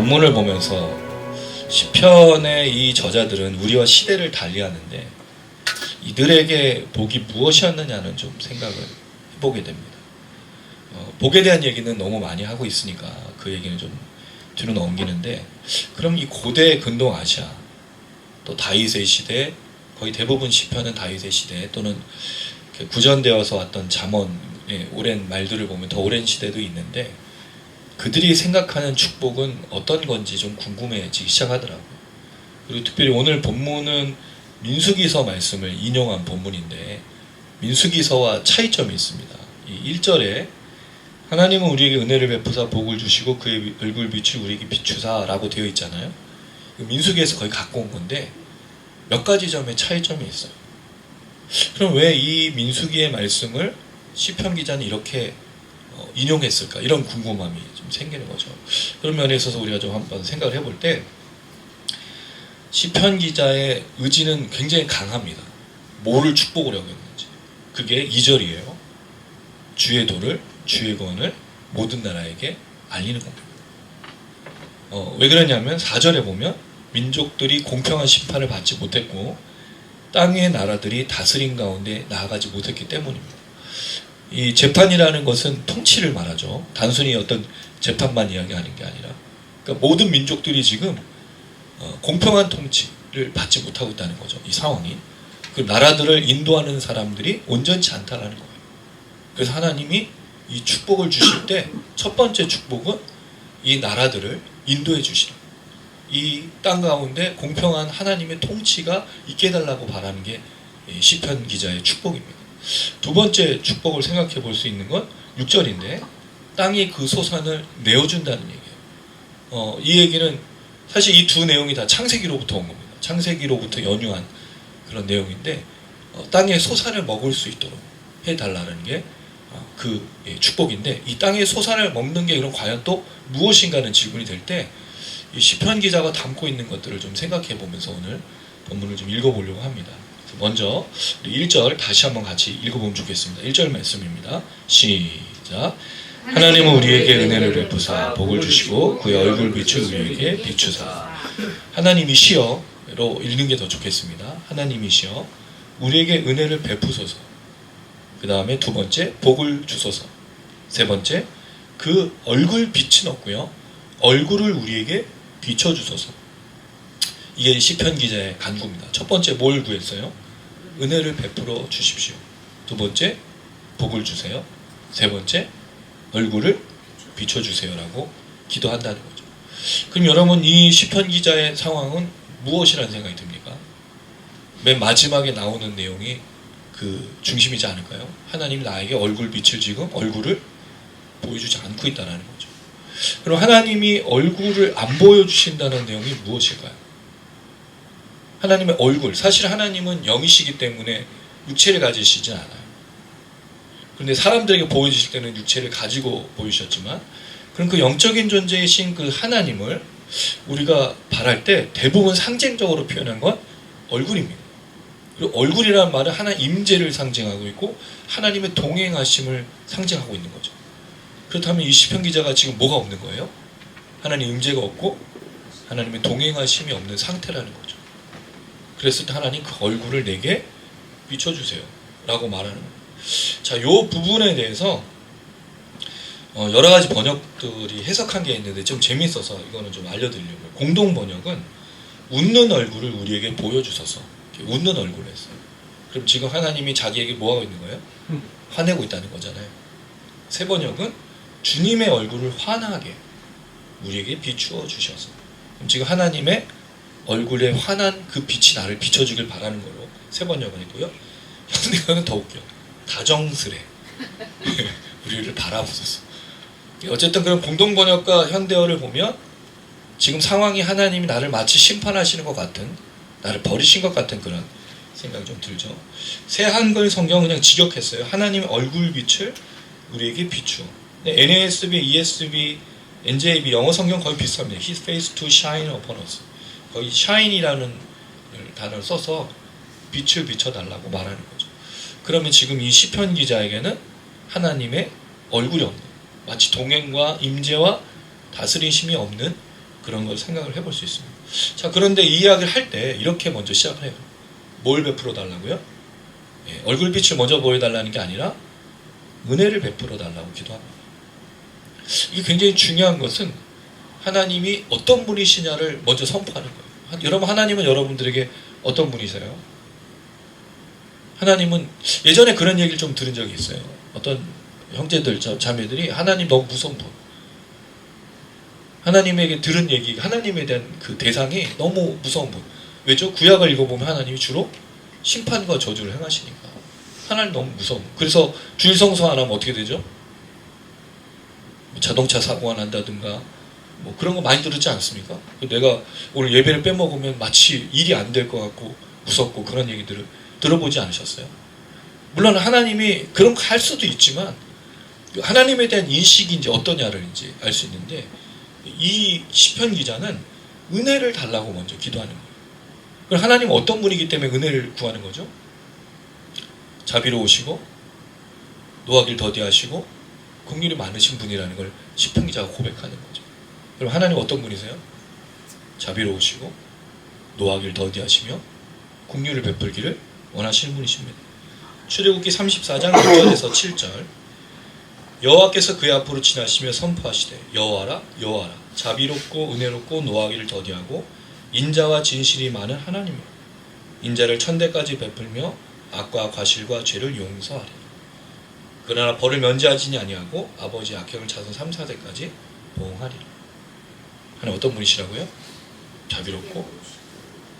본문을 보면서 시편의 이 저자들은 우리와 시대를 달리하는데 이들에게 복이 무엇이었느냐는 좀 생각을 해보게 됩니다. 복에 대한 얘기는 너무 많이 하고 있으니까 그 얘기는 좀 뒤로 넘기는데, 그럼 이 고대 근동 아시아, 또 다윗의 시대, 거의 대부분 시편은 다윗의 시대 또는 구전되어서 왔던 잠언의 오랜 말들을 보면 더 오랜 시대도 있는데, 그들이 생각하는 축복은 어떤 건지 좀 궁금해지기 시작하더라고요. 그리고 특별히 오늘 본문은 민수기서 말씀을 인용한 본문인데, 민수기서와 차이점이 있습니다. 이 1절에 하나님은 우리에게 은혜를 베푸사 복을 주시고 그의 얼굴빛을 우리에게 비추사 라고 되어 있잖아요. 민수기에서 거의 갖고 온 건데 몇 가지 점에 차이점이 있어요. 그럼 왜 이 민수기의 말씀을 시편 기자는 이렇게 인용했을까? 이런 궁금함이 좀 생기는 거죠. 그런 면에 있어서 우리가 좀 한번 생각을 해볼 때, 시편 기자의 의지는 굉장히 강합니다. 뭐를 축복을 하고 있는지. 그게 2절이에요. 주의 도를, 주의 권을 모든 나라에게 알리는 겁니다. 왜 그러냐면 4절에 보면 민족들이 공평한 심판을 받지 못했고 땅의 나라들이 다스림 가운데 나아가지 못했기 때문입니다. 이 재판이라는 것은 통치를 말하죠. 단순히 어떤 재판만 이야기하는 게 아니라, 그러니까 모든 민족들이 지금 공평한 통치를 받지 못하고 있다는 거죠. 이 상황이. 그 나라들을 인도하는 사람들이 온전치 않다라는 거예요. 그래서 하나님이 이 축복을 주실 때 첫 번째 축복은 이 나라들을 인도해 주시라. 이 땅 가운데 공평한 하나님의 통치가 있게 해달라고 바라는 게 시편 기자의 축복입니다. 두 번째 축복을 생각해 볼 수 있는 건 6절인데, 땅이 그 소산을 내어준다는 얘기예요. 이 얘기는 사실 이 두 내용이 다 창세기로부터 온 겁니다. 창세기로부터 연유한 그런 내용인데, 땅의 소산을 먹을 수 있도록 해달라는 게 그 축복인데, 이 땅의 소산을 먹는 게 그럼 과연 또 무엇인가는 질문이 될 때, 이 시편 기자가 담고 있는 것들을 좀 생각해 보면서 오늘 본문을 좀 읽어보려고 합니다. 먼저 1절 다시 한번 같이 읽어보면 좋겠습니다. 1절 말씀입니다. 시작. 하나님은 우리에게 은혜를 베푸사 복을 주시고 그의 얼굴빛을 우리에게 비추사. 하나님이시여로 읽는 게 더 좋겠습니다. 하나님이시여 우리에게 은혜를 베푸소서. 그 다음에 두 번째 복을 주소서. 세 번째 그 얼굴빛은 없고요, 얼굴을 우리에게 비춰주소서. 이게 시편 기자의 간구입니다. 첫 번째 뭘 구했어요? 은혜를 베풀어 주십시오. 두 번째 복을 주세요. 세 번째 얼굴을 비춰주세요라고 기도한다는 거죠. 그럼 여러분, 이 시편 기자의 상황은 무엇이라는 생각이 듭니까? 맨 마지막에 나오는 내용이 그 중심이지 않을까요? 하나님 나에게 얼굴빛을 지금 얼굴을 보여주지 않고 있다는 거죠. 그럼 하나님이 얼굴을 안 보여주신다는 내용이 무엇일까요? 하나님의 얼굴, 사실 하나님은 영이시기 때문에 육체를 가지시진 않아요. 그런데 사람들에게 보여주실 때는 육체를 가지고 보이셨지만, 그럼 그 영적인 존재이신 그 하나님을 우리가 바랄 때 대부분 상징적으로 표현한 건 얼굴입니다. 그리고 얼굴이라는 말은 하나님 임재를 상징하고 있고 하나님의 동행하심을 상징하고 있는 거죠. 그렇다면 이 시편 기자가 지금 뭐가 없는 거예요? 하나님 임재가 없고 하나님의 동행하심이 없는 상태라는 거죠. 그랬을 때 하나님 그 얼굴을 내게 비춰주세요 라고 말하는 거예요. 자, 이 부분에 대해서 여러 가지 번역들이 해석한 게 있는데 좀 재밌어서 이거는 좀 알려드리려고요. 공동 번역은 웃는 얼굴을 우리에게 보여주소서. 웃는 얼굴을 했어요. 그럼 지금 하나님이 자기에게 뭐하고 있는 거예요? 화내고 있다는 거잖아요. 세 번역은 주님의 얼굴을 환하게 우리에게 비추어 주셔서. 그럼 지금 하나님의 얼굴에 환한 그 빛이 나를 비춰주길 바라는 걸로 세 번역은 했고요. 현대어는 더 웃겨. 다정스레 우리를 바라보소서. 어쨌든 그런 공동 번역과 현대어를 보면 지금 상황이 하나님이 나를 마치 심판하시는 것 같은, 나를 버리신 것 같은 그런 생각이 좀 들죠. 새 한글 성경은 그냥 직역했어요. 하나님의 얼굴빛을 우리에게 비추어. NASB, ESB, NJB 영어 성경 거의 비슷합니다. His face to shine upon us. 거의 shine이라는 단어를 써서 빛을 비춰달라고 말하는 거죠. 그러면 지금 이 시편 기자에게는 하나님의 얼굴이 없는, 마치 동행과 임재와 다스리심이 없는 그런 걸 생각을 해볼 수 있습니다. 자, 그런데 이 이야기를 할 때 이렇게 먼저 시작을 해요. 뭘 베풀어 달라고요? 예, 얼굴빛을 먼저 보여달라는 게 아니라 은혜를 베풀어 달라고 기도합니다. 이게 굉장히 중요한 것은 하나님이 어떤 분이시냐를 먼저 선포하는 거예요. 여러분, 하나님은 여러분들에게 어떤 분이세요? 하나님은 예전에 그런 얘기를 좀 들은 적이 있어요. 어떤 형제들, 자매들이 하나님 너무 무서운 분. 하나님에게 들은 얘기, 하나님에 대한 그 대상이 너무 무서운 분. 왜죠? 구약을 읽어보면 하나님이 주로 심판과 저주를 행하시니까. 하나님 너무 무서운 분. 그래서 주일 성수 안 하면 어떻게 되죠? 자동차 사고가 난다든가 뭐 그런 거 많이 들었지 않습니까? 내가 오늘 예배를 빼먹으면 마치 일이 안 될 것 같고 무섭고 그런 얘기들을 들어보지 않으셨어요? 물론 하나님이 그런 거 할 수도 있지만 하나님에 대한 인식이 이제 어떠냐를 이제 알 수 있는데 이 시편 기자는 은혜를 달라고 먼저 기도하는 거예요. 그럼 하나님은 어떤 분이기 때문에 은혜를 구하는 거죠? 자비로우시고 노하기를 더디하시고 긍휼이 많으신 분이라는 걸 시편 기자가 고백하는 거죠. 그럼 하나님 어떤 분이세요? 자비로우시고 노하기를 더디하시며 긍휼을 베풀기를 원하시는 분이십니다. 출애굽기 34장 6절에서 7절 여호와께서 그의 앞으로 지나시며 선포하시되 여호와라 여호와라 자비롭고 은혜롭고 노하기를 더디하고 인자와 진실이 많은 하나님이라 인자를 천대까지 베풀며 악과 과실과 죄를 용서하리라. 그러나 벌을 면제하지 아니하고 아버지의 악행을 차서 3, 4대까지 보응하리라. 하나님 어떤 분이시라고요? 자비롭고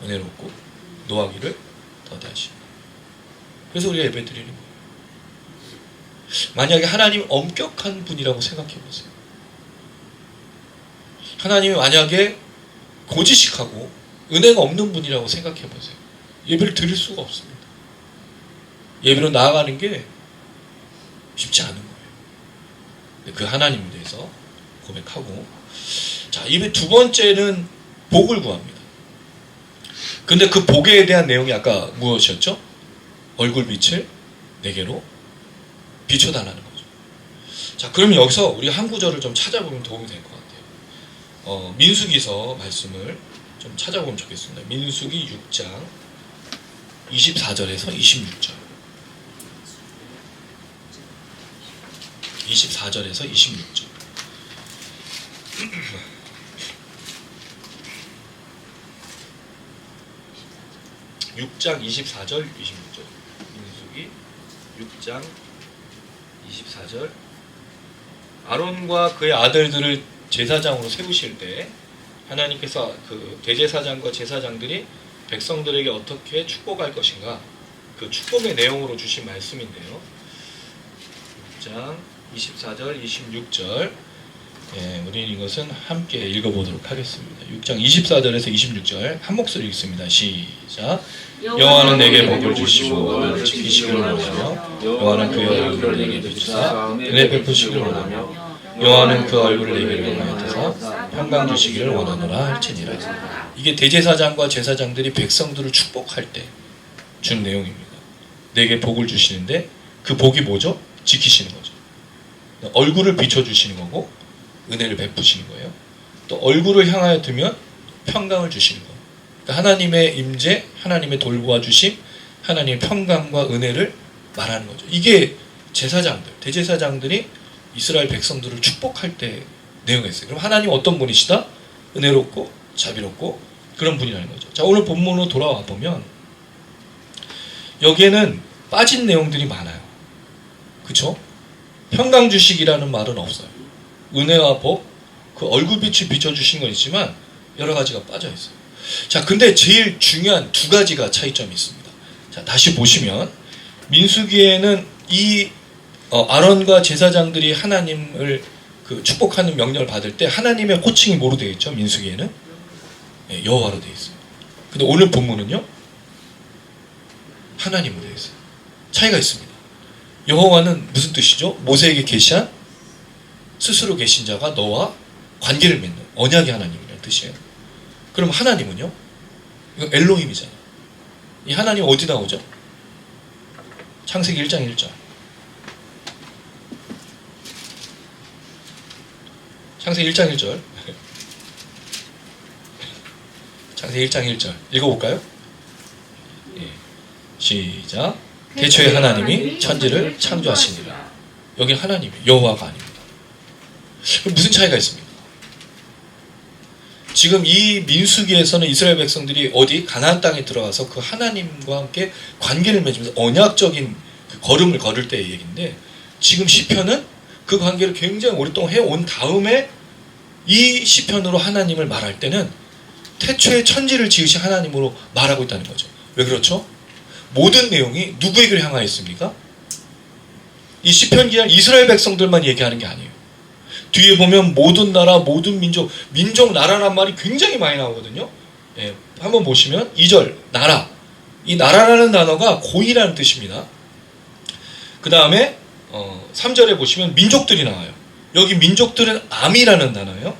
은혜롭고 노하기를 더디하시고. 그래서 우리가 예배드리는 거예요. 만약에 하나님 엄격한 분이라고 생각해 보세요. 하나님이 만약에 고지식하고 은혜가 없는 분이라고 생각해 보세요. 예배를 드릴 수가 없습니다. 예배로 나아가는 게 쉽지 않은 거예요. 그 하나님에 대해서 고백하고, 자, 예배 두 번째는 복을 구합니다. 근데 그 복에 대한 내용이 아까 무엇이었죠? 얼굴빛을 내게로 비춰달라는 거죠. 자, 그러면 여기서 우리가 한 구절을 좀 찾아보면 도움이 될 것 같아요. 민수기서 말씀을 좀 찾아보면 좋겠습니다. 민수기 6장 24절에서 26절. 24절에서 26절. 6장 24절, 26절. 민수기 6장 24절. 아론과 그의 아들들을 제사장으로 세우실 때 하나님께서 그 대제사장과 제사장들이 백성들에게 어떻게 축복할 것인가, 그 축복의 내용으로 주신 말씀인데요. 6장 24절, 26절. 예, 우리는 이것은 함께 읽어보도록 하겠습니다. 6장 24절에서 26절 한 목소리 읽습니다. 시작. 여호와는 내게 복을 주시고 나를 지키시기를 원하며 여호와는 그의 얼굴을 내게 비추사 은혜 베푸시기를 원하며 여호와는 그 얼굴을 내게 명하여서 평강 주시기를 원하노라 할지니라. 이게 대제사장과 제사장들이 백성들을 축복할 때 준 내용입니다. 내게 복을 주시는데 그 복이 뭐죠? 지키시는 거죠. 얼굴을 비춰주시는 거고 은혜를 베푸시는 거예요. 또 얼굴을 향하여 두면 평강을 주시는 거예요. 그러니까 하나님의 임재, 하나님의 돌보아 주심, 하나님의 평강과 은혜를 말하는 거죠. 이게 제사장들, 대제사장들이 이스라엘 백성들을 축복할 때 내용이었어요. 그럼 하나님 어떤 분이시다? 은혜롭고 자비롭고 그런 분이라는 거죠. 자, 오늘 본문으로 돌아와 보면 여기에는 빠진 내용들이 많아요. 그렇죠? 평강 주식이라는 말은 없어요. 은혜와 복, 그 얼굴빛을 비춰주신 건 있지만 여러 가지가 빠져 있어요. 자, 근데 제일 중요한 두 가지가 차이점이 있습니다. 자, 다시 보시면 민수기에는 이 아론과 제사장들이 하나님을 그 축복하는 명령을 받을 때 하나님의 호칭이 뭐로 되어 있죠? 민수기에는 네, 여호와로 되어 있어요. 근데 오늘 본문은요, 하나님으로 되어 있어요. 차이가 있습니다. 여호와는 무슨 뜻이죠? 모세에게 계시한 스스로 계신 자가 너와 관계를 맺는 언약의 하나님이라는 뜻이에요. 그럼 하나님은요? 이거 엘로힘이잖아요. 이 하나님 어디 나오죠? 창세기 1장 1절. 창세기 1장 1절. 창세기 1장 1절 읽어볼까요? 예. 시작. 태초에 하나님이 천지를 창조하시니라. 여기 하나님이 여호와가 아닙니다. 무슨 차이가 있습니까? 지금 이 민수기에서는 이스라엘 백성들이 어디 가나안 땅에 들어가서 그 하나님과 함께 관계를 맺으면서 언약적인 그 걸음을 걸을 때의 얘기인데, 지금 시편은 그 관계를 굉장히 오랫동안 해온 다음에 이 시편으로 하나님을 말할 때는 태초에 천지를 지으신 하나님으로 말하고 있다는 거죠. 왜 그렇죠? 모든 내용이 누구에게 향하였습니까? 이 시편 기자는 이스라엘 백성들만 얘기하는 게 아니에요. 뒤에 보면 모든 나라, 모든 민족, 민족, 나라란 말이 굉장히 많이 나오거든요. 예, 한번 보시면 2절, 나라. 이 나라라는 단어가 고이라는 뜻입니다. 그 다음에 3절에 보시면 민족들이 나와요. 여기 민족들은 암이라는 단어예요.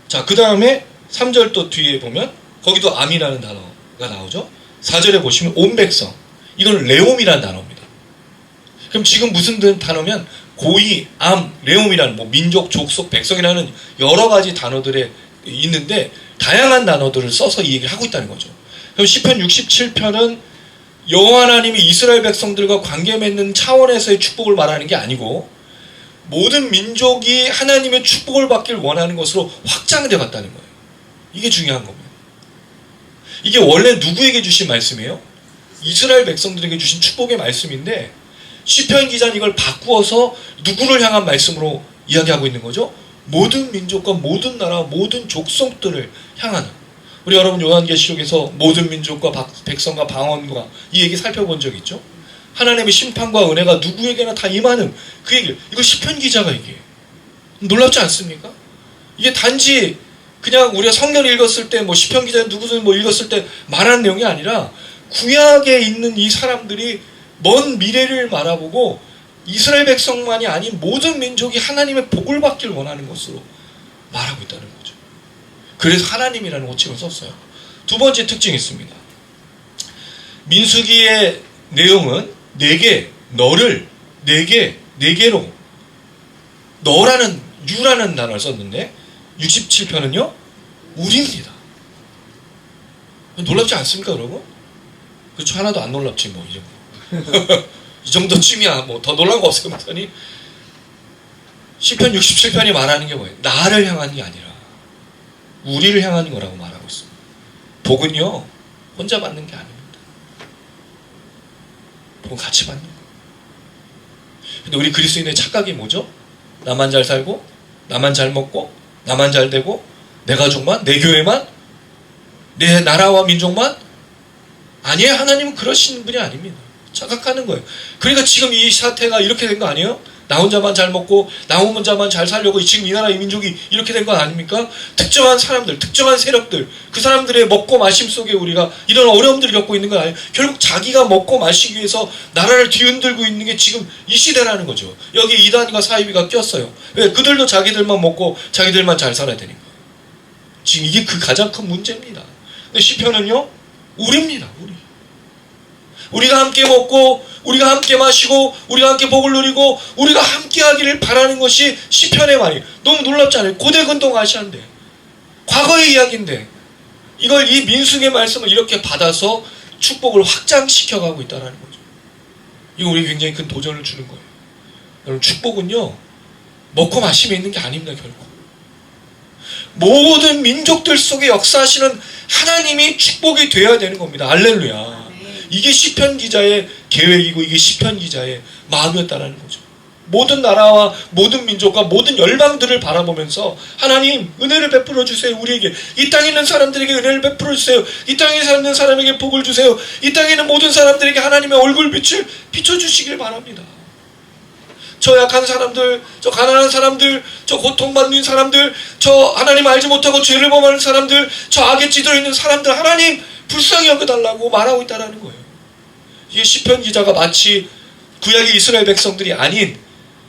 자, 그 다음에 3절 또 뒤에 보면 거기도 암이라는 단어가 나오죠. 4절에 보시면 온 백성. 이건 레옴이라는 단어입니다. 그럼 지금 무슨 단어면 고이, 암, 레옴이라는 뭐 민족, 족속, 백성이라는 여러 가지 단어들에 있는데 다양한 단어들을 써서 이 얘기를 하고 있다는 거죠. 그럼 시편 67편은 여호와 하나님이 이스라엘 백성들과 관계 맺는 차원에서의 축복을 말하는 게 아니고 모든 민족이 하나님의 축복을 받길 원하는 것으로 확장되어 갔다는 거예요. 이게 중요한 겁니다. 이게 원래 누구에게 주신 말씀이에요? 이스라엘 백성들에게 주신 축복의 말씀인데 시편 기자는 이걸 바꾸어서 누구를 향한 말씀으로 이야기하고 있는 거죠? 모든 민족과 모든 나라, 모든 족속들을 향하는. 우리 여러분 요한계시록에서 모든 민족과 백성과 방언과 이 얘기 살펴본 적 있죠? 하나님의 심판과 은혜가 누구에게나 다 임하는 그 얘기를, 이걸 시편 기자가 얘기해요. 놀랍지 않습니까? 이게 단지 그냥 우리가 성경 읽었을 때 뭐 시편 기자는 누구든 뭐 읽었을 때 말하는 내용이 아니라 구약에 있는 이 사람들이 먼 미래를 바라보고 이스라엘 백성만이 아닌 모든 민족이 하나님의 복을 받길 원하는 것으로 말하고 있다는 거죠. 그래서 하나님이라는 호칭을 썼어요. 두 번째 특징이 있습니다. 민수기의 내용은 내게, 너를, 내게, 내게로, 너라는, 유라는 단어를 썼는데 67편은요 우리입니다. 놀랍지 않습니까 여러분? 그렇죠. 하나도 안 놀랍지 뭐 이 정도. 이 정도쯤이야 뭐 더 놀란 거 없어요. 그랬더니 시편 67편이 말하는 게 뭐예요? 나를 향한 게 아니라 우리를 향한 거라고 말하고 있습니다. 복은요 혼자 받는 게 아닙니다. 복은 같이 받는 거예요. 근데 우리 그리스도인의 착각이 뭐죠? 나만 잘 살고 나만 잘 먹고 나만 잘 되고 내 가족만, 내 교회만, 내 나라와 민족만. 아니에요. 하나님은 그러시는 분이 아닙니다. 착각하는 거예요. 그러니까 지금 이 사태가 이렇게 된 거 아니에요? 나 혼자만 잘 먹고 나 혼자만 잘 살려고 지금 이 나라 이 민족이 이렇게 된 거 아닙니까? 특정한 사람들, 특정한 세력들, 그 사람들의 먹고 마심 속에 우리가 이런 어려움들을 겪고 있는 건 아니에요. 결국 자기가 먹고 마시기 위해서 나라를 뒤흔들고 있는 게 지금 이 시대라는 거죠. 여기 이단과 사이비가 꼈어요. 왜? 그들도 자기들만 먹고 자기들만 잘 살아야 되니까. 지금 이게 그 가장 큰 문제입니다. 근데 시편은요 우리입니다. 우리가 함께 먹고 우리가 함께 마시고 우리가 함께 복을 누리고 우리가 함께 하기를 바라는 것이 시편의 말이에요. 너무 놀랍지 않아요? 고대 근동 아시아인데 과거의 이야기인데 이걸 이 민수기의 말씀을 이렇게 받아서 축복을 확장시켜 가고 있다는 거죠. 이거 우리 굉장히 큰 도전을 주는 거예요. 여러분 축복은요 먹고 마심에 있는 게 아닙니다. 결국 모든 민족들 속에 역사하시는 하나님이 축복이 되어야 되는 겁니다. 할렐루야. 이게 시편 기자의 계획이고 이게 시편 기자의 마음이었다는 거죠. 모든 나라와 모든 민족과 모든 열방들을 바라보면서 하나님 은혜를 베풀어 주세요. 우리에게 이 땅에 있는 사람들에게 은혜를 베풀어 주세요. 이 땅에 사는 사람에게 복을 주세요. 이 땅에 있는 모든 사람들에게 하나님의 얼굴빛을 비춰주시길 바랍니다. 저 약한 사람들, 저 가난한 사람들, 저 고통받는 사람들, 저 하나님 알지 못하고 죄를 범하는 사람들, 저 악에 찌들어 있는 사람들 하나님 불쌍히 여겨달라고 말하고 있다는 거예요. 이게 시편 기자가 마치 구약의 이스라엘 백성들이 아닌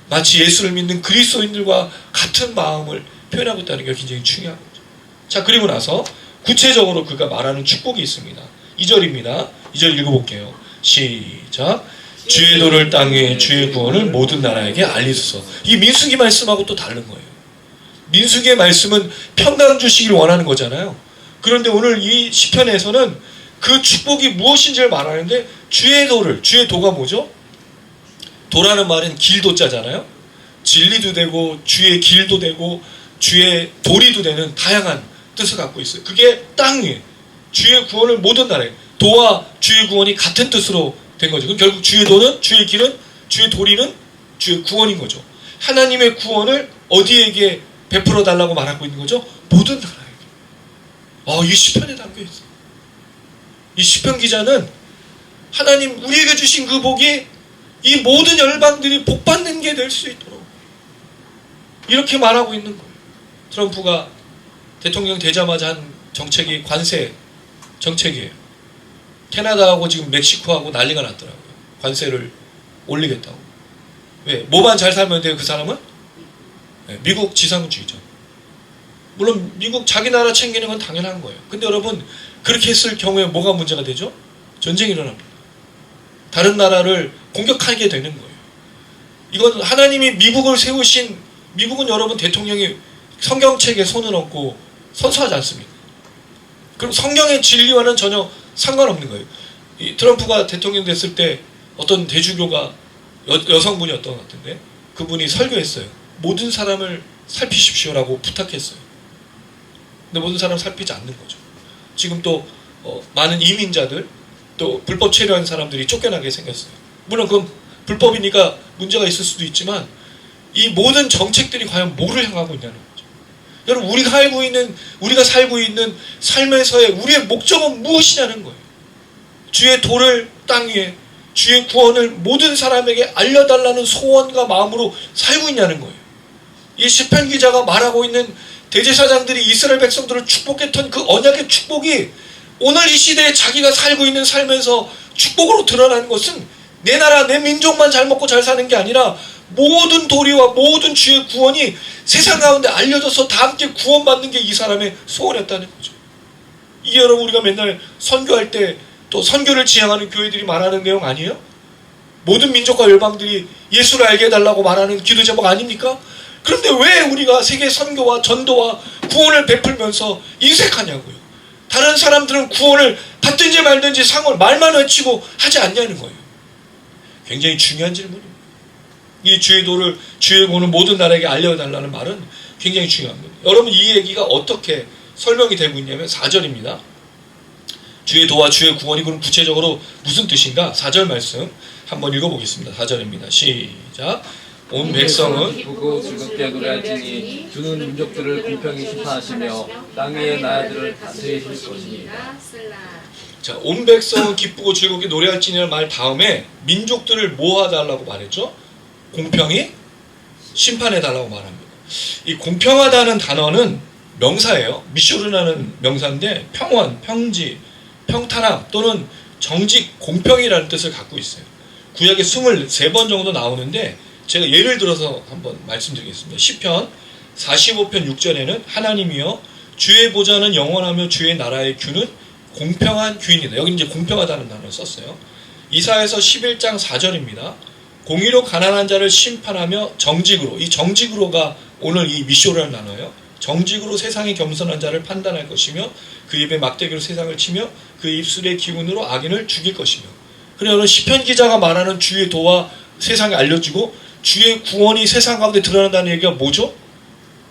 마치 예수를 믿는 그리스도인들과 같은 마음을 표현하고 있다는 게 굉장히 중요한 거죠. 자, 그리고 나서 구체적으로 그가 말하는 축복이 있습니다. 2절입니다. 2절 읽어볼게요. 시작. 주의 도를 땅에 주의 구원을 모든 나라에게 알리소서. 이 민수기 말씀하고 또 다른 거예요. 민수기의 말씀은 평강 주시기를 원하는 거잖아요. 그런데 오늘 이 시편에서는 그 축복이 무엇인지를 말하는데 주의 도가 뭐죠? 도라는 말은 길도자잖아요. 진리도 되고 주의 길도 되고 주의 도리도 되는 다양한 뜻을 갖고 있어요. 그게 땅 위에 주의 구원을 모든 나라에 도와 주의 구원이 같은 뜻으로 된 거죠. 그럼 결국 주의 도는 주의 길은 주의 도리는 주의 구원인 거죠. 하나님의 구원을 어디에게 베풀어 달라고 말하고 있는 거죠? 모든 나라에게. 이 시편에 담겨 있어요. 이 시편 기자는 하나님 우리에게 주신 그 복이 이 모든 열방들이 복받는 게 될 수 있도록 이렇게 말하고 있는 거예요. 트럼프가 대통령 되자마자 한 정책이 관세 정책이에요. 캐나다하고 지금 멕시코하고 난리가 났더라고요. 관세를 올리겠다고. 왜? 뭐만 잘 살면 돼요, 그 사람은? 네, 미국 지상주의죠. 물론 미국 자기 나라 챙기는 건 당연한 거예요. 근데 여러분 그렇게 했을 경우에 뭐가 문제가 되죠? 전쟁이 일어납니다. 다른 나라를 공격하게 되는 거예요. 이건 하나님이 미국을 세우신 미국은 여러분 대통령이 성경책에 손을 얹고 선서하지 않습니다. 그럼 성경의 진리와는 전혀 상관없는 거예요. 이 트럼프가 대통령 됐을 때 어떤 대주교가 여성분이었던 것 같은데 그분이 설교했어요. 모든 사람을 살피십시오라고 부탁했어요. 근데 모든 사람을 살피지 않는 거죠. 지금 또 많은 이민자들 또 불법 체류한 사람들이 쫓겨나게 생겼어요. 물론 그건 불법이니까 문제가 있을 수도 있지만 이 모든 정책들이 과연 뭐를 향하고 있냐는 거죠. 여러분 우리가 살고 있는 삶에서의 우리의 목적은 무엇이냐는 거예요. 주의 도를 땅 위에 주의 구원을 모든 사람에게 알려달라는 소원과 마음으로 살고 있냐는 거예요. 이 시편 기자가 말하고 있는 대제사장들이 이스라엘 백성들을 축복했던 그 언약의 축복이 오늘 이 시대에 자기가 살고 있는 삶에서 축복으로 드러나는 것은 내 나라 내 민족만 잘 먹고 잘 사는 게 아니라 모든 도리와 모든 주의 구원이 세상 가운데 알려져서 다 함께 구원받는 게 이 사람의 소원이었다는 거죠. 이게 여러분 우리가 맨날 선교할 때 또 선교를 지향하는 교회들이 말하는 내용 아니에요? 모든 민족과 열방들이 예수를 알게 해달라고 말하는 기도 제목 아닙니까? 그런데 왜 우리가 세계 선교와 전도와 구원을 베풀면서 인색하냐고요. 다른 사람들은 구원을 받든지 말든지 상을 말만 외치고 하지 않냐는 거예요. 굉장히 중요한 질문입니다. 이 주의 도를 주의 구원을 모든 나라에게 알려달라는 말은 굉장히 중요한 겁니다. 여러분 이 얘기가 어떻게 설명이 되고 있냐면 4절입니다. 주의 도와 주의 구원이 그럼 구체적으로 무슨 뜻인가? 4절 말씀 한번 읽어보겠습니다. 4절입니다. 시작. 온 백성은 보고 즐겁게 노래할지니 주는 민족들을 공평히 심판하시며 땅 위의 나라들을 다스리실 것입니다. 자, 온 백성은 기쁘고 즐겁게 노래할지니라는 말 다음에 민족들을 모아달라고 말했죠? 공평히 심판해달라고 말합니다. 이 공평하다는 단어는 명사예요. 미쇼르라는 명사인데 평원, 평지, 평탄함 또는 정직, 공평이라는 뜻을 갖고 있어요. 구약에 23번 정도 나오는데 제가 예를 들어서 한번 말씀드리겠습니다. 시편 45편 6절에는 하나님이여 주의 보좌는 영원하며 주의 나라의 규는 공평한 규이다. 여기 이제 공평하다는 단어를 썼어요. 이사야서 11장 4절입니다. 공의로 가난한 자를 심판하며 정직으로, 이 정직으로가 오늘 이 미쇼라는 단어예요. 정직으로 세상의 겸손한 자를 판단할 것이며 그 입에 막대기로 세상을 치며 그 입술의 기운으로 악인을 죽일 것이며. 그러면 시편 기자가 말하는 주의 도와 세상에 알려주고 주의 구원이 세상 가운데 드러난다는 얘기가 뭐죠?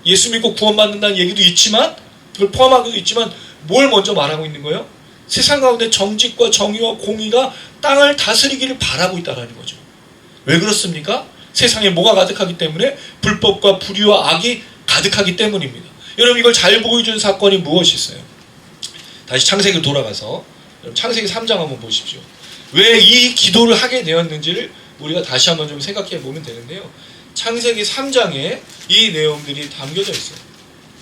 예수 믿고 구원받는다는 얘기도 있지만 그걸 포함하기도 있지만 뭘 먼저 말하고 있는 거예요? 세상 가운데 정직과 정의와 공의가 땅을 다스리기를 바라고 있다는 거죠. 왜 그렇습니까? 세상에 뭐가 가득하기 때문에 불법과 불의와 악이 가득하기 때문입니다. 여러분 이걸 잘 보여준 사건이 무엇이 있어요? 다시 창세기로 돌아가서 창세기 3장 한번 보십시오. 왜 이 기도를 하게 되었는지를 우리가 다시 한번 좀 생각해 보면 되는데요. 창세기 3장에 이 내용들이 담겨져 있어요.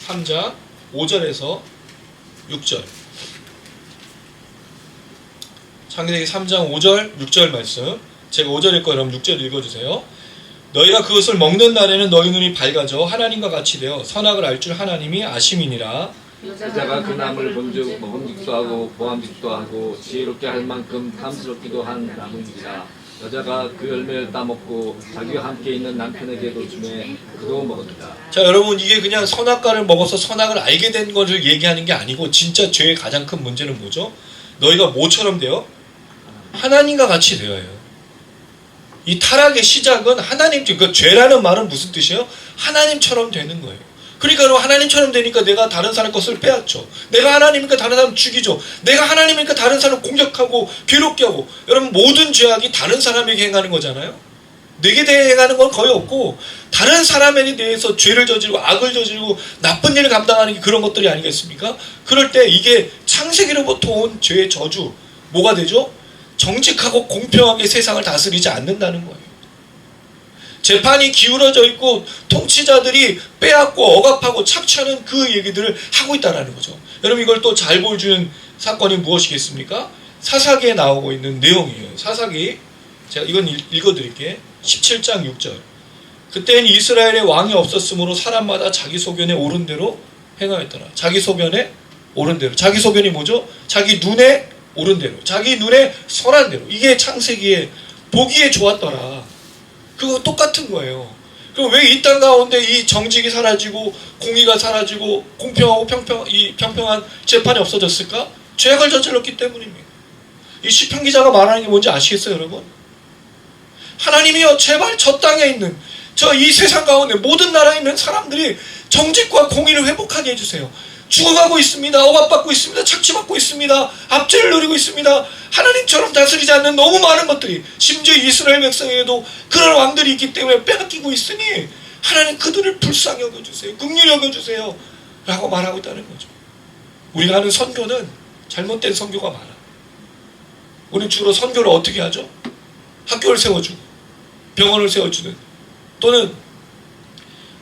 3장 5절에서 6절. 창세기 3장 5절, 6절 말씀. 제가 5절 읽고 여러분 6절 읽어주세요. 너희가 그것을 먹는 날에는 너희 눈이 밝아져 하나님과 같이 되어 선악을 알 줄 하나님이 아심이니라. 여자가 그 나무를 본즉 먹음직도 하고 보암직도 하고 지혜롭게 할 만큼 탐스럽기도 한 나무니라. 여자가 그 열매를 따먹고 자기와 함께 있는 남편에게도 주매 그도 먹었다. 자, 여러분, 이게 그냥 선악과를 먹어서 선악을 알게 된 것을 얘기하는 게 아니고 진짜 죄의 가장 큰 문제는 뭐죠? 너희가 뭐처럼 돼요? 하나님과 같이 되어야 해요. 이 타락의 시작은 하나님, 그 죄라는 말은 무슨 뜻이에요? 하나님처럼 되는 거예요. 그러니까 하나님처럼 되니까 내가 다른 사람 것을 빼앗죠. 내가 하나님이니까 다른 사람 죽이죠. 내가 하나님이니까 다른 사람 공격하고 괴롭게 하고. 여러분, 모든 죄악이 다른 사람에게 행하는 거잖아요. 내게 대해 행하는 건 거의 없고 다른 사람에 대해서 죄를 저지르고 악을 저지르고 나쁜 일을 감당하는 게 그런 것들이 아니겠습니까? 그럴 때 이게 창세기로부터 온 죄의 저주, 뭐가 되죠? 정직하고 공평하게 세상을 다스리지 않는다는 거예요. 재판이 기울어져 있고 통치자들이 빼앗고 억압하고 착취하는 그 얘기들을 하고 있다는 거죠. 여러분, 이걸 또 잘 보여주는 사건이 무엇이겠습니까? 사사기에 나오고 있는 내용이에요. 사사기, 제가 이건 읽어드릴게요. 17장 6절. 그때는 이스라엘의 왕이 없었으므로 사람마다 자기 소견에 옳은 대로 행하였더라. 자기 소견에 옳은 대로. 자기 소견이 뭐죠? 자기 눈에 옳은 대로. 자기 눈에 선한 대로. 이게 창세기에 보기에 좋았더라. 그거 똑같은 거예요. 그럼 왜 이 땅 가운데 이 정직이 사라지고 공의가 사라지고 공평하고 평평한 재판이 없어졌을까? 죄악을 저질렀기 때문입니다. 이 시편 기자가 말하는 게 뭔지 아시겠어요, 여러분? 하나님이여, 제발 저 땅에 있는, 저 이 세상 가운데 모든 나라에 있는 사람들이 정직과 공의를 회복하게 해주세요. 죽어가고 있습니다. 억압받고 있습니다. 착취받고 있습니다. 압제를 누리고 있습니다. 하나님처럼 다스리지 않는 너무 많은 것들이, 심지어 이스라엘 백성에게도 그런 왕들이 있기 때문에 빼앗기고 있으니 하나님 그들을 불쌍히 여겨주세요. 긍휼히 여겨주세요. 라고 말하고 있다는 거죠. 우리가 하는 선교는 잘못된 선교가 많아. 우리 주로 선교를 어떻게 하죠? 학교를 세워주고 병원을 세워주는, 또는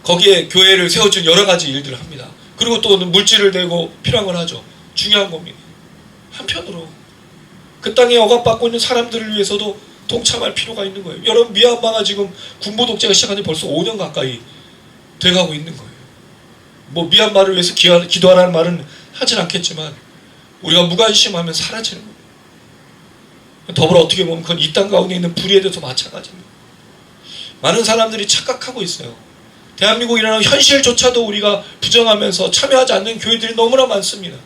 거기에 교회를 세워주는 여러 가지 일들을 합니다. 그리고 또 물질을 내고 필요한 걸 하죠. 중요한 겁니다. 한편으로 그 땅에 억압받고 있는 사람들을 위해서도 동참할 필요가 있는 거예요. 여러분, 미얀마가 지금 군부 독재가 시작한 지 벌써 5년 가까이 돼가고 있는 거예요. 뭐 미얀마를 위해서 기도하라는 말은 하진 않겠지만 우리가 무관심하면 사라지는 거예요. 더불어 어떻게 보면 그건 이 땅 가운데 있는 불의에 대해서 마찬가지입니다. 많은 사람들이 착각하고 있어요. 대한민국에 일어나는 현실조차도 우리가 부정하면서 참여하지 않는 교회들이 너무나 많습니다.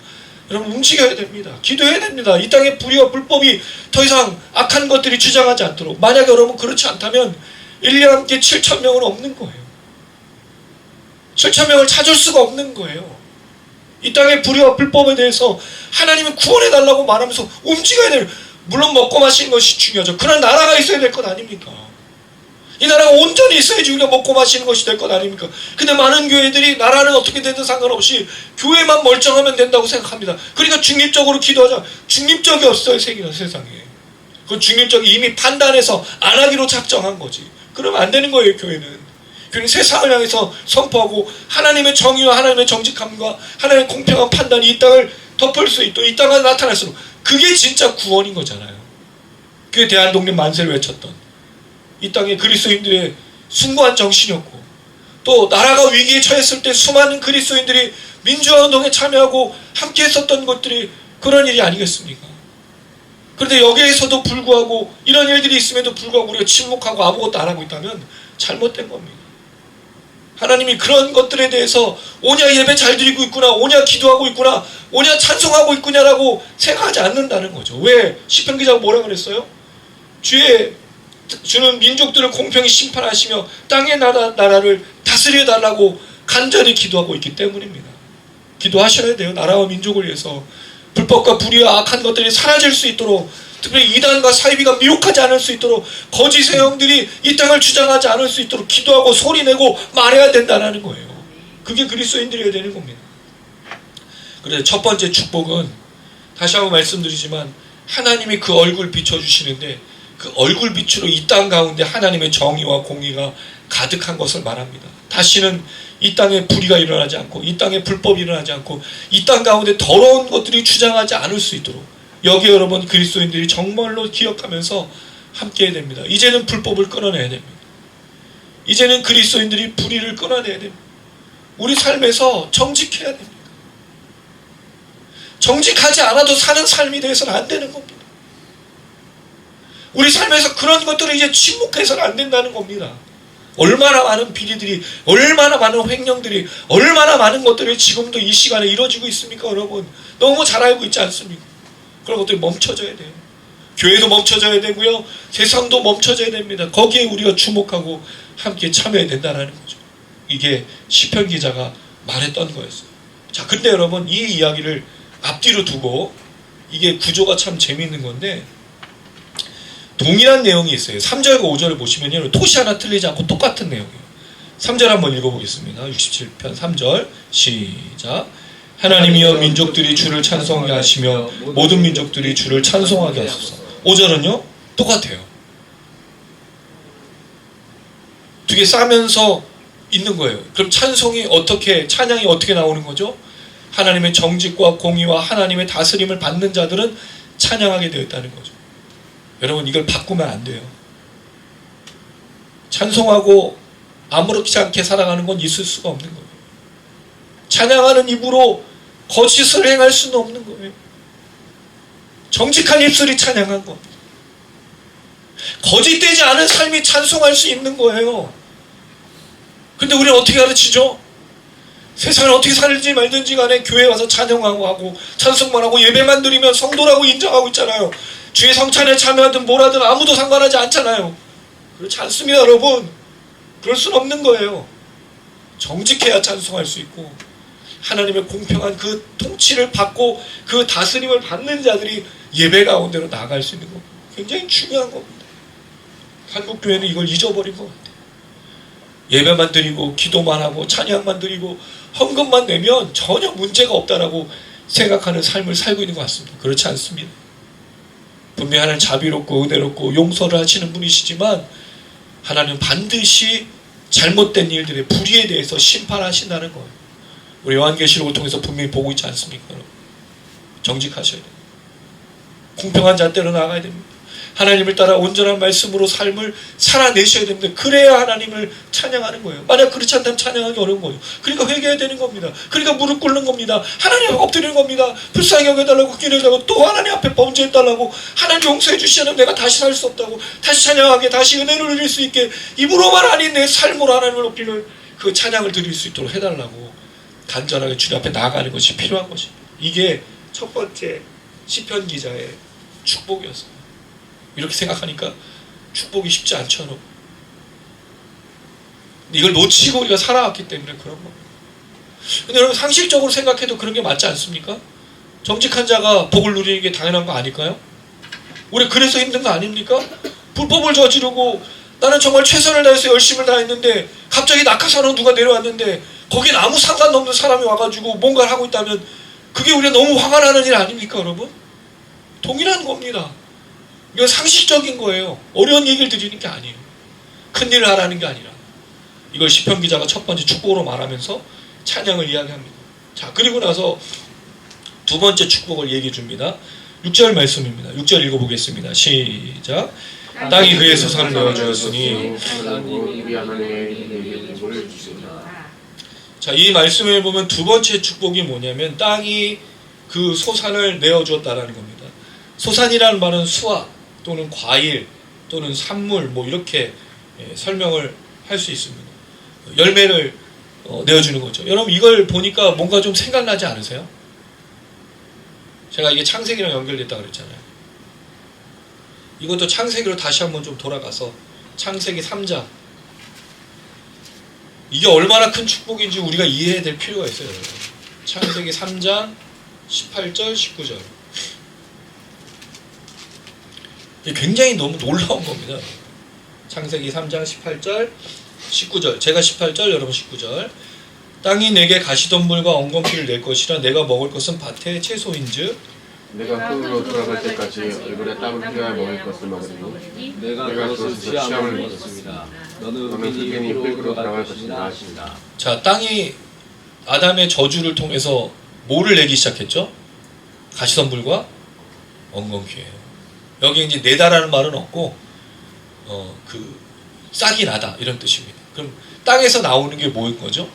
여러분, 움직여야 됩니다. 기도해야 됩니다. 이 땅의 불의와 불법이 더 이상 악한 것들이 주장하지 않도록. 만약에 여러분 그렇지 않다면 1년에 함께 7,000명은 없는 거예요. 7,000명을 찾을 수가 없는 거예요. 이 땅의 불의와 불법에 대해서 하나님이 구원해달라고 말하면서 움직여야 돼요. 물론 먹고 마시는 것이 중요하죠. 그러나 나라가 있어야 될 것 아닙니까? 이 나라가 온전히 있어야지 우리가 먹고 마시는 것이 될 것 아닙니까? 근데 많은 교회들이 나라는 어떻게 되든 상관없이 교회만 멀쩡하면 된다고 생각합니다. 그러니까 중립적으로 기도하자. 중립적이 없어요, 세상에. 그 중립적이 이미 판단해서 안 하기로 작정한 거지. 그러면 안 되는 거예요, 교회는. 교회는 세상을 향해서 선포하고 하나님의 정의와 하나님의 정직함과 하나님의 공평한 판단이 이 땅을 덮을 수 있도록, 이 땅에 나타날수록, 그게 진짜 구원인 거잖아요. 그게 대한독립 만세를 외쳤던 이 땅의 그리스도인들의 숭고한 정신이었고, 또 나라가 위기에 처했을 때 수많은 그리스도인들이 민주화 운동에 참여하고 함께 했었던 것들이 그런 일이 아니겠습니까? 그런데 여기에서도 불구하고, 이런 일들이 있음에도 불구하고 우리가 침묵하고 아무것도 안 하고 있다면 잘못된 겁니다. 하나님이 그런 것들에 대해서 오냐 예배 잘 드리고 있구나, 오냐 기도하고 있구나, 오냐 찬송하고 있구냐라고 생각하지 않는다는 거죠. 왜? 시편 기자가 뭐라 그랬어요? 주는 민족들을 공평히 심판하시며 땅의 나라를 다스려달라고 간절히 기도하고 있기 때문입니다. 기도하셔야 돼요. 나라와 민족을 위해서. 불법과 불의와 악한 것들이 사라질 수 있도록, 특별히 이단과 사이비가 미혹하지 않을 수 있도록, 거짓 세형들이 이 땅을 주장하지 않을 수 있도록 기도하고 소리내고 말해야 된다는 거예요. 그게 그리스도인들이어야 되는 겁니다. 그래서 첫 번째 축복은, 다시 한번 말씀드리지만, 하나님이 그 얼굴 비춰주시는데 그 얼굴 빛으로 이 땅 가운데 하나님의 정의와 공의가 가득한 것을 말합니다. 다시는 이 땅에 불의가 일어나지 않고, 이 땅에 불법이 일어나지 않고, 이 땅 가운데 더러운 것들이 주장하지 않을 수 있도록, 여기에 여러분 그리스도인들이 정말로 기억하면서 함께 해야 됩니다. 이제는 불법을 끊어내야 됩니다. 이제는 그리스도인들이 불의를 끊어내야 됩니다. 우리 삶에서 정직해야 됩니다. 정직하지 않아도 사는 삶이 되어서는 안 되는 겁니다. 우리 삶에서 그런 것들을 이제 침묵해서는 안 된다는 겁니다. 얼마나 많은 비리들이, 얼마나 많은 횡령들이, 얼마나 많은 것들이 지금도 이 시간에 이루어지고 있습니까, 여러분? 너무 잘 알고 있지 않습니까? 그런 것들이 멈춰져야 돼요. 교회도 멈춰져야 되고요, 세상도 멈춰져야 됩니다. 거기에 우리가 주목하고 함께 참여해야 된다는 거죠. 이게 시편 기자가 말했던 거였어요. 자, 근데 여러분, 이 이야기를 앞뒤로 두고 이게 구조가 참 재미있는 건데, 동일한 내용이 있어요. 3절과 5절을 보시면요, 토시 하나 틀리지 않고 똑같은 내용이에요. 3절 한번 읽어보겠습니다. 67편 3절 시작. 하나님이여 민족들이 주를 찬송하게 하시며 모든 민족들이 주를 찬송하게 하소서. 5절은요 똑같아요. 두 개 싸면서 있는 거예요. 그럼 찬양이 어떻게 나오는 거죠? 하나님의 정직과 공의와 하나님의 다스림을 받는 자들은 찬양하게 되어 있다는 거죠. 여러분, 이걸 바꾸면 안 돼요. 찬송하고 아무렇지 않게 살아가는 건 있을 수가 없는 거예요. 찬양하는 입으로 거짓을 행할 수는 없는 거예요. 정직한 입술이 찬양한 겁니다. 거짓되지 않은 삶이 찬송할 수 있는 거예요. 근데 우리는 어떻게 가르치죠? 세상을 어떻게 살지 말든지 간에 교회에 와서 찬양하고 하고 찬송만 하고 예배만 드리면 성도라고 인정하고 있잖아요. 주의 성찬에 참여하든 뭐라든 아무도 상관하지 않잖아요. 그렇지 않습니다, 여러분. 그럴 수는 없는 거예요. 정직해야 찬송할 수 있고 하나님의 공평한 그 통치를 받고 그 다스림을 받는 자들이 예배 가운데로 나아갈 수 있는 거 굉장히 중요한 겁니다. 한국교회는 이걸 잊어버린 것 같아요. 예배만 드리고 기도만 하고 찬양만 드리고 헌금만 내면 전혀 문제가 없다라고 생각하는 삶을 살고 있는 것 같습니다. 그렇지 않습니다. 분명히 하나님 자비롭고 은혜롭고 용서를 하시는 분이시지만 하나님은 반드시 잘못된 일들의 불의에 대해서 심판하신다는 거예요. 우리 요한계시록을 통해서 분명히 보고 있지 않습니까? 여러분? 정직하셔야 돼요. 공평한 잣대로 나가야 됩니다. 하나님을 따라 온전한 말씀으로 삶을 살아내셔야 됩니다. 그래야 하나님을 찬양하는 거예요. 만약 그렇지 않다면 찬양하기 어려운 거예요. 그러니까 회개해야 되는 겁니다. 그러니까 무릎 꿇는 겁니다. 하나님 앞에 엎드리는 겁니다. 불쌍히 여겨달라고 기도해달라고 또 하나님 앞에 범죄해달라고 하나님 용서해 주시면 내가 다시 살 수 없다고 다시 찬양하게 다시 은혜를 누릴 수 있게 입으로만 아닌 내 삶으로 하나님을 높이는 그 찬양을 드릴 수 있도록 해달라고 간절하게 주님 앞에 나아가는 것이 필요한 것입니다. 이게 첫 번째 시편 기자의 축복이었어요. 이렇게 생각하니까 축복이 쉽지 않죠, 여러분. 이걸 놓치고 우리가 살아왔기 때문에 그런 겁니다. 근데 여러분, 상식적으로 생각해도 그런 게 맞지 않습니까? 정직한 자가 복을 누리는 게 당연한 거 아닐까요? 우리 그래서 힘든 거 아닙니까? 불법을 저지르고 나는 정말 최선을 다해서 열심을 다했는데 갑자기 낙하산으로 누가 내려왔는데 거긴 아무 상관없는 사람이 와가지고 뭔가를 하고 있다면 그게 우리가 너무 화가 나는 일 아닙니까, 여러분? 동일한 겁니다. 이건 상식적인 거예요. 어려운 얘기를 드리는 게 아니에요. 큰일을 하라는 게 아니라. 이걸 시편 기자가 첫 번째 축복으로 말하면서 찬양을 이야기합니다. 자, 그리고 나서 두 번째 축복을 얘기해 줍니다. 6절 말씀입니다. 6절 읽어보겠습니다. 시작. 땅이 그의 소산을 내어주었으니. 자, 이 말씀을 보면 두 번째 축복이 뭐냐면 땅이 그 소산을 내어주었다라는 겁니다. 소산이라는 말은 수확 또는 과일 또는 산물 뭐 이렇게 설명을 할 수 있습니다. 열매를 내어주는 거죠. 여러분, 이걸 보니까 뭔가 좀 생각나지 않으세요? 제가 이게 창세기랑 연결됐다 그랬잖아요. 이것도 창세기로 다시 한번 좀 돌아가서 창세기 3장, 이게 얼마나 큰 축복인지 우리가 이해해야 될 필요가 있어요, 여러분. 창세기 3장 18절 19절. 이게 굉장히 너무 놀라운 겁니다. 창세기 3장 18절 19절. 제가 18절, 여러분 19절. 땅이 내게 가시덤불과 엉겅퀴를 낼 것이라 내가 먹을 것은 밭의 채소인즉 내가 흙으로 돌아갈 때까지 얼굴에 땀을 흘려야 먹을 것을 먹으리니 내가 그것을 취함을 먹었습니다. 너는 흑인이 흙으로 돌아갈 것이라 하신다. 자, 땅이 아담의 저주를 통해서 뭐를 내기 시작했죠? 가시덤불과 엉겅퀴예요. 여기 이제 내다라는 말은 없고 싹이 나다 이런 뜻입니다. 그럼 땅에서 나오는 게 뭐인 거죠?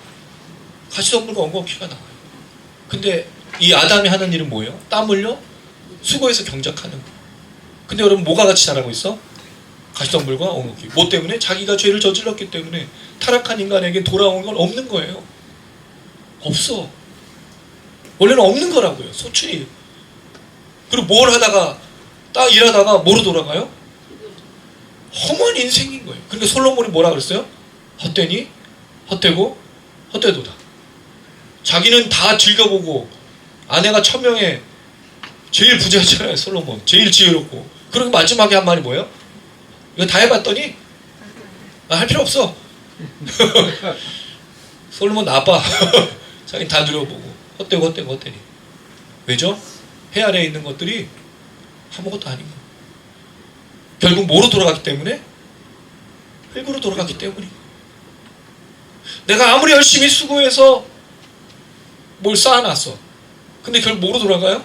가시덤불과 엉겅퀴가 나와요. 근데 이 아담이 하는 일은 뭐예요? 땀 흘려 수고해서 경작하는 거예요. 근데 여러분, 뭐가 같이 자라고 있어? 가시덤불과 엉겅퀴. 뭐 때문에? 자기가 죄를 저질렀기 때문에 타락한 인간에게 돌아온 건 없는 거예요. 없어. 원래는 없는 거라고요. 소출이. 그리고 뭘 하다가 딱 일하다가 뭐로 돌아가요? 험한 인생인 거예요. 그러니까 솔로몬이 뭐라 그랬어요? 헛되니 헛되고 헛되도다. 자기는 다 즐겨보고 아내가 1000명에 제일 부자잖아요. 솔로몬. 제일 지혜롭고. 그리고 마지막에 한 말이 뭐예요? 이거 다 해봤더니 할 필요 없어. 솔로몬 나빠. 자기는 다 누려보고 헛되고 헛되고 헛되니. 왜죠? 해 아래에 있는 것들이 아무것도 아닌 거예요. 결국 뭐로 돌아갔기 때문에? 흙으로 돌아갔기 때문에. 내가 아무리 열심히 수고해서 뭘 쌓아놨어. 근데 결국 뭐로 돌아가요?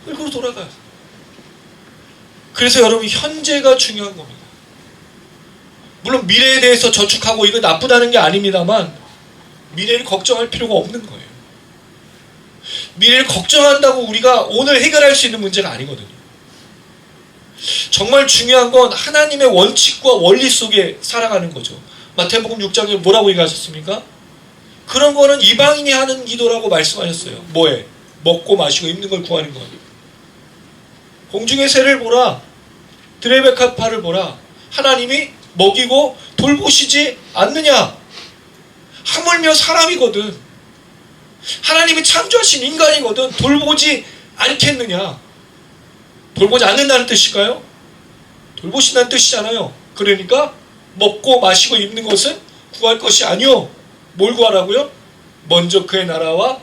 흙으로 돌아가요. 그래서 여러분 현재가 중요한 겁니다. 물론 미래에 대해서 저축하고 이거 나쁘다는 게 아닙니다만 미래를 걱정할 필요가 없는 거예요. 미래를 걱정한다고 우리가 오늘 해결할 수 있는 문제가 아니거든요. 정말 중요한 건 하나님의 원칙과 원리 속에 살아가는 거죠. 마태복음 6장에 뭐라고 얘기하셨습니까? 그런 거는 이방인이 하는 기도라고 말씀하셨어요. 뭐에? 먹고 마시고 입는 걸 구하는 거. 공중의 새를 보라. 드레베카파를 보라. 하나님이 먹이고 돌보시지 않느냐. 하물며 사람이거든. 하나님이 창조하신 인간이거든. 돌보지 않겠느냐. 돌보지 않는다는 뜻일까요? 돌보신다는 뜻이잖아요. 그러니까 먹고 마시고 입는 것은 구할 것이 아니요. 뭘 구하라고요? 먼저 그의 나라와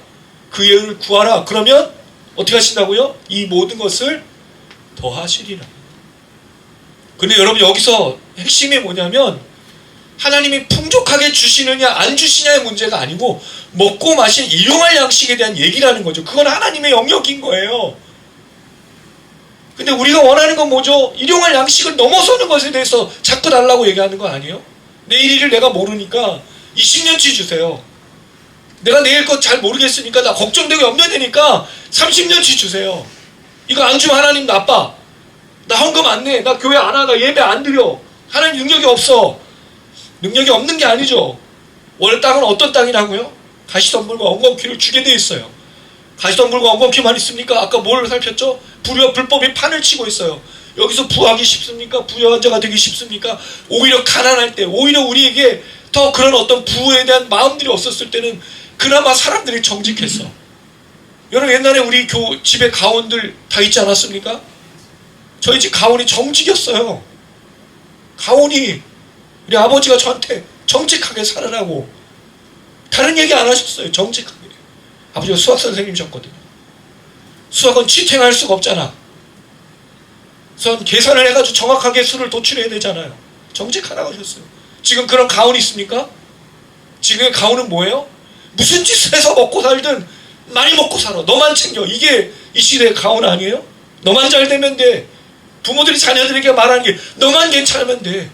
그의 의를 구하라. 그러면 어떻게 하신다고요? 이 모든 것을 더하시리라. 근데 여러분 여기서 핵심이 뭐냐면 하나님이 풍족하게 주시느냐 안 주시냐의 문제가 아니고 먹고 마신 일용할 양식에 대한 얘기라는 거죠. 그건 하나님의 영역인 거예요. 근데 우리가 원하는 건 뭐죠? 일용할 양식을 넘어서는 것에 대해서 자꾸 달라고 얘기하는 거 아니에요? 내일 일을 내가 모르니까 20년치 주세요. 내가 내일 것 잘 모르겠으니까 나 걱정되고 염려되니까 30년치 주세요. 이거 안 주면 하나님 나빠. 나 헌금 안 내. 나 교회 안 하나. 예배 안 드려. 하나님 능력이 없어. 능력이 없는 게 아니죠. 원래 땅은 어떤 땅이라고요? 가시덤불과 엉겅퀴를 주게 돼 있어요. 가시덤불과 엉겅퀴만 있습니까? 아까 뭘 살폈죠? 불의와 불법이 판을 치고 있어요. 여기서 부하기 쉽습니까? 부유한 자가 되기 쉽습니까? 오히려 가난할 때, 오히려 우리에게 더 그런 어떤 부에 대한 마음들이 없었을 때는 그나마 사람들이 정직했어. 여러분 옛날에 우리 집에 가훈들 다 있지 않았습니까? 저희 집 가훈이 정직이었어요. 가훈이 우리 아버지가 저한테 정직하게 살으라고 다른 얘기 안 하셨어요. 정직하게. 아버지가 수학 선생님이셨거든요. 수학은 치팅할 수가 없잖아. 우선 계산을 해가지고 정확하게 수를 도출해야 되잖아요. 정직하라고 하셨어요. 지금 그런 가훈이 있습니까? 지금의 가훈은 뭐예요? 무슨 짓을 해서 먹고 살든 많이 먹고 살아. 너만 챙겨. 이게 이 시대의 가훈 아니에요? 너만 잘 되면 돼. 부모들이 자녀들에게 말하는 게 너만 괜찮으면 돼.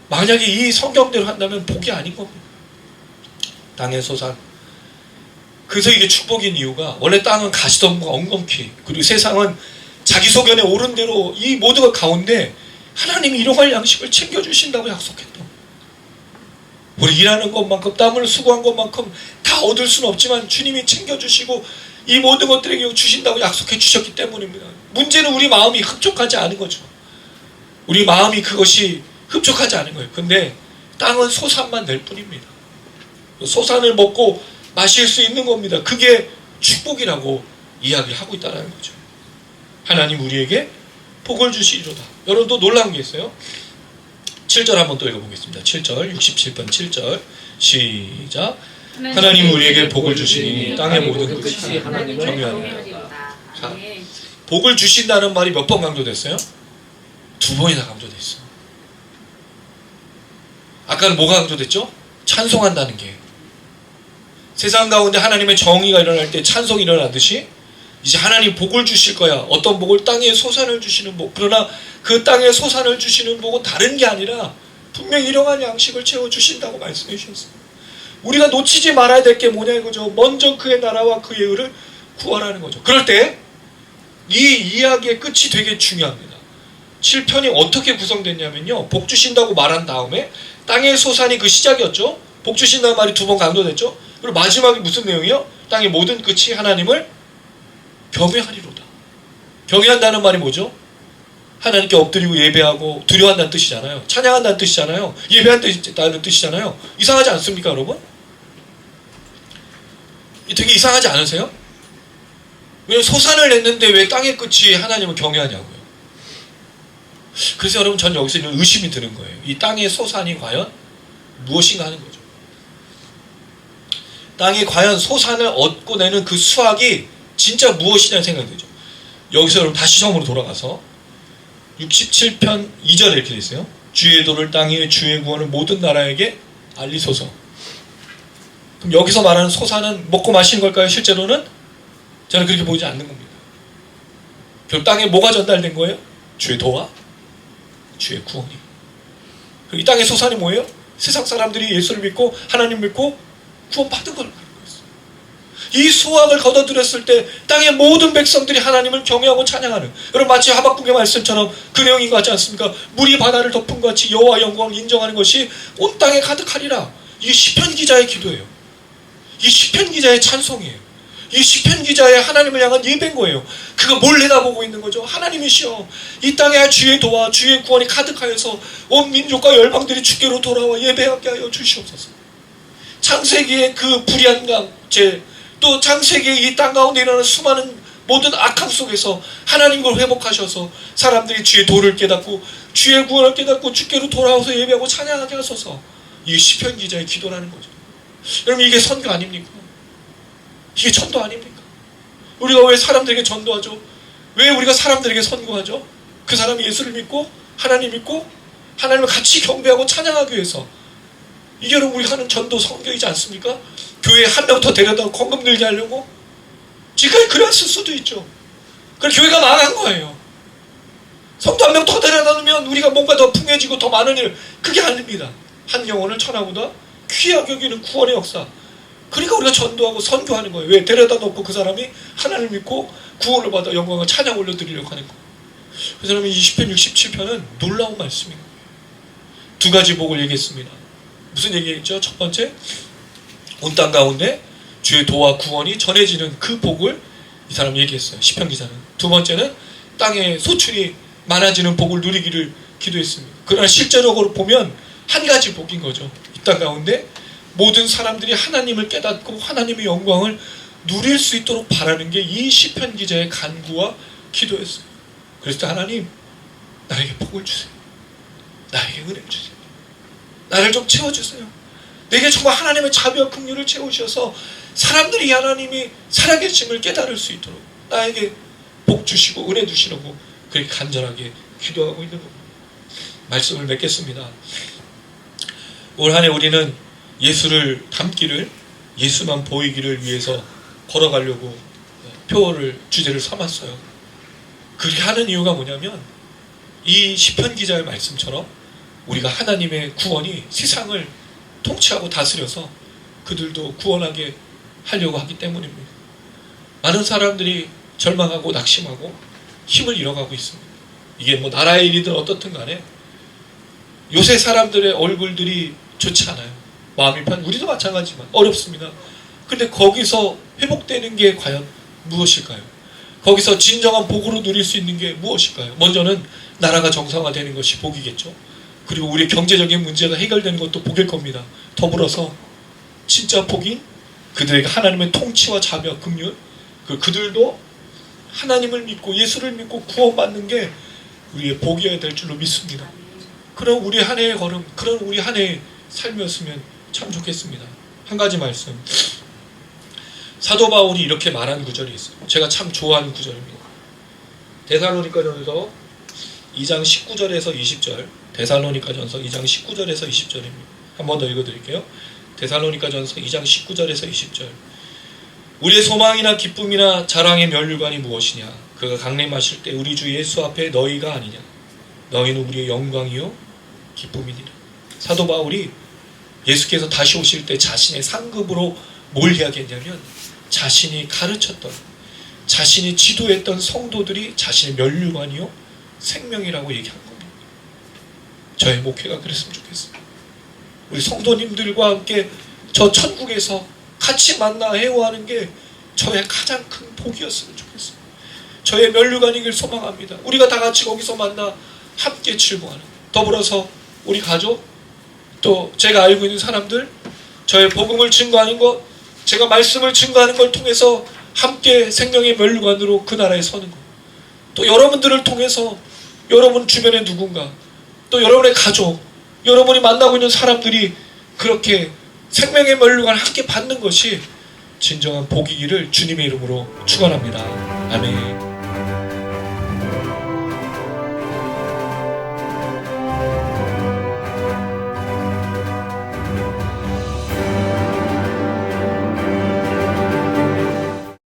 만약에 이 성경대로 한다면 복이 아닌 겁니다. 땅의 소산. 그래서 이게 축복인 이유가 원래 땅은 가시덤불과 엉겅퀴 그리고 세상은 자기 소견에 옳은 대로 이 모두가 가운데 하나님이 일용할 양식을 챙겨주신다고 약속했다. 우리 일하는 것만큼 땀을 수고한 것만큼 다 얻을 수는 없지만 주님이 챙겨주시고 이 모든 것들에게 주신다고 약속해 주셨기 때문입니다. 문제는 우리 마음이 흡족하지 않은 거죠. 우리 마음이 그것이 흡족하지 않은 거예요. 근데 땅은 소산만 낼 뿐입니다. 소산을 먹고 마실 수 있는 겁니다. 그게 축복이라고 이야기를 하고 있다는 거죠. 하나님 우리에게 복을 주시리로다. 여러분 또 놀라운 게 있어요. 7절 한번 또 읽어보겠습니다. 7절 67번 7절 시작. 하나님 우리에게 복을 주시니 땅의 모든 끝이 하나님을 경외하리라. 자, 복을 주신다는 말이 몇 번 강조됐어요? 2번이나 강조됐어. 아까는 뭐가 강조됐죠? 찬송한다는 게. 세상 가운데 하나님의 정의가 일어날 때 찬송이 일어나듯이 이제 하나님 복을 주실 거야. 어떤 복을? 땅에 소산을 주시는 복. 그러나 그 땅에 소산을 주시는 복은 다른 게 아니라 분명히 일용할 양식을 채워주신다고 말씀해 주셨어요. 우리가 놓치지 말아야 될 게 뭐냐 이거죠. 먼저 그의 나라와 그의 의를 구하라는 거죠. 그럴 때 이 이야기의 끝이 되게 중요합니다. 7편이 어떻게 구성됐냐면요. 복 주신다고 말한 다음에 땅의 소산이 그 시작이었죠. 복 주신다는 말이 2번 강조됐죠. 그리고 마지막에 무슨 내용이요? 땅의 모든 끝이 하나님을 경외하리로다. 경외한다는 말이 뭐죠? 하나님께 엎드리고 예배하고 두려워한다는 뜻이잖아요. 찬양한다는 뜻이잖아요. 예배한다는 뜻이잖아요. 이상하지 않습니까, 여러분? 되게 이상하지 않으세요? 왜 소산을 냈는데 왜 땅의 끝이 하나님을 경외하냐고요. 그래서 여러분, 전 여기서 이런 의심이 드는 거예요. 이 땅의 소산이 과연 무엇인가 하는 거죠. 땅이 과연 소산을 얻고 내는 그 수확이 진짜 무엇이냐는 생각이 들죠. 여기서 여러분 다시 처음으로 돌아가서 67편 2절에 이렇게 되어 있어요. 주의 도를 땅에 주의 구원을 모든 나라에게 알리소서. 그럼 여기서 말하는 소산은 먹고 마시는 걸까요? 실제로는 저는 그렇게 보지 않는 겁니다. 결국 땅에 뭐가 전달된 거예요? 주의 도와 주의 구원이. 그리고 이 땅의 소산이 뭐예요? 세상 사람들이 예수를 믿고 하나님 믿고 구원받은 걸 말하는 거였어요. 이 수확을 거둬들였을 때 땅의 모든 백성들이 하나님을 경외하고 찬양하는, 여러분 마치 하박국의 말씀처럼 그 내용인 것 같지 않습니까? 물이 바다를 덮은 것 같이 여호와 영광을 인정하는 것이 온 땅에 가득하리라. 이게 시편 기자의 기도예요. 이 시편 기자의 찬송이에요. 이 시편 기자의 하나님을 향한 예배인 거예요. 그거 뭘 내다보고 있는 거죠? 하나님이시여, 이 땅에 주의 도와 주의 구원이 가득하여서 온 민족과 열방들이 주께로 돌아와 예배하게 하여 주시옵소서. 창세기의 그 불의한 강제, 또 창세기의 이 땅 가운데 일어나는 수많은 모든 악함 속에서 하나님 걸 회복하셔서 사람들이 주의 도를 깨닫고 주의 구원을 깨닫고 주께로 돌아와서 예배하고 찬양하게 하소서. 이게 시편 기자의 기도라는 거죠. 여러분, 이게 선교 아닙니까? 이게 전도 아닙니까? 우리가 왜 사람들에게 전도하죠? 왜 우리가 사람들에게 선교하죠? 그 사람이 예수를 믿고 하나님 믿고 하나님을 같이 경배하고 찬양하기 위해서. 이게 여러분 우리가 하는 전도 선교이지 않습니까? 교회에 한 명 더 데려다 공급 늘게 하려고? 지금까지 그랬을 수도 있죠. 그래서 교회가 망한 거예요. 성도 한 명 더 데려다 놓으면 우리가 뭔가 더 풍해지고 더 많은 일, 그게 아닙니다. 한 영혼을 천하보다 귀하게 여기는 구원의 역사. 그러니까 우리가 전도하고 선교하는 거예요. 왜? 데려다 놓고 그 사람이 하나님을 믿고 구원을 받아 영광을 찬양 올려드리려고 하는 거예요. 그래서 여러분, 이 시편 67편은 놀라운 말씀입니다. 2가지 복을 얘기했습니다. 무슨 얘기했죠? 첫 번째, 온 땅 가운데 주의 도와 구원이 전해지는 그 복을 이 사람이 얘기했어요. 시편 기자는. 2번째는 땅의 소출이 많아지는 복을 누리기를 기도했습니다. 그러나 실제적으로 보면 한 가지 복인 거죠. 이 땅 가운데 모든 사람들이 하나님을 깨닫고 하나님의 영광을 누릴 수 있도록 바라는 게 이 시편 기자의 간구와 기도였어요. 그래서 하나님, 나에게 복을 주세요. 나에게 은혜를 주세요. 나를 좀 채워주세요. 내게 정말 하나님의 자비와 긍휼을 채우셔서 사람들이 하나님이 살아계심을 깨달을 수 있도록 나에게 복 주시고 은혜 주시라고 그렇게 간절하게 기도하고 있는 겁니다. 말씀을 맺겠습니다. 올 한 해 우리는 예수를 닮기를, 예수만 보이기를 위해서 걸어가려고 표어를, 주제를 삼았어요. 그렇게 하는 이유가 뭐냐면 이 시편 기자의 말씀처럼 우리가 하나님의 구원이 세상을 통치하고 다스려서 그들도 구원하게 하려고 하기 때문입니다. 많은 사람들이 절망하고 낙심하고 힘을 잃어가고 있습니다. 이게 뭐 나라의 일이든 어떻든 간에 요새 사람들의 얼굴들이 좋지 않아요. 마음이 편, 우리도 마찬가지지만 어렵습니다. 근데 거기서 회복되는 게 과연 무엇일까요? 거기서 진정한 복으로 누릴 수 있는 게 무엇일까요? 먼저는 나라가 정상화되는 것이 복이겠죠. 그리고 우리 경제적인 문제가 해결되는 것도 복일 겁니다. 더불어서 진짜 복인 그들에게 하나님의 통치와 자비와 긍휼, 그들도 하나님을 믿고 예수를 믿고 구원받는 게 우리의 복이어야 될 줄로 믿습니다. 그런 우리 한 해의 걸음, 그런 우리 한 해의 삶이었으면 참 좋겠습니다. 한 가지 말씀, 사도 바울이 이렇게 말한 구절이 있어요. 제가 참 좋아하는 구절입니다. 데살로니가전서 2장 19절에서 20절, 데살로니가전서 2장 19절에서 20절입니다. 한 번 더 읽어드릴게요. 데살로니가전서 2장 19절에서 20절. 우리의 소망이나 기쁨이나 자랑의 면류관이 무엇이냐? 그가 강림하실 때 우리 주 예수 앞에 너희가 아니냐? 너희는 우리의 영광이요 기쁨이니라. 사도 바울이 예수께서 다시 오실 때 자신의 상급으로 뭘 이야기했냐면 자신이 가르쳤던, 자신이 지도했던 성도들이 자신의 면류관이요 생명이라고 얘기한 겁니다. 저의 목회가 그랬으면 좋겠어요. 우리 성도님들과 함께 저 천국에서 같이 만나 해오하는 게 저의 가장 큰 복이었으면 좋겠어요. 저의 면류관이길 소망합니다. 우리가 다 같이 거기서 만나 함께 즐거워하는, 더불어서 우리 가족, 또 제가 알고 있는 사람들, 저의 복음을 증거하는 것, 제가 말씀을 증거하는 걸 통해서 함께 생명의 면류관으로 그 나라에 서는 것, 또 여러분들을 통해서 여러분 주변의 누군가, 또 여러분의 가족, 여러분이 만나고 있는 사람들이 그렇게 생명의 면류관을 함께 받는 것이 진정한 복이기를 주님의 이름으로 축원합니다. 아멘.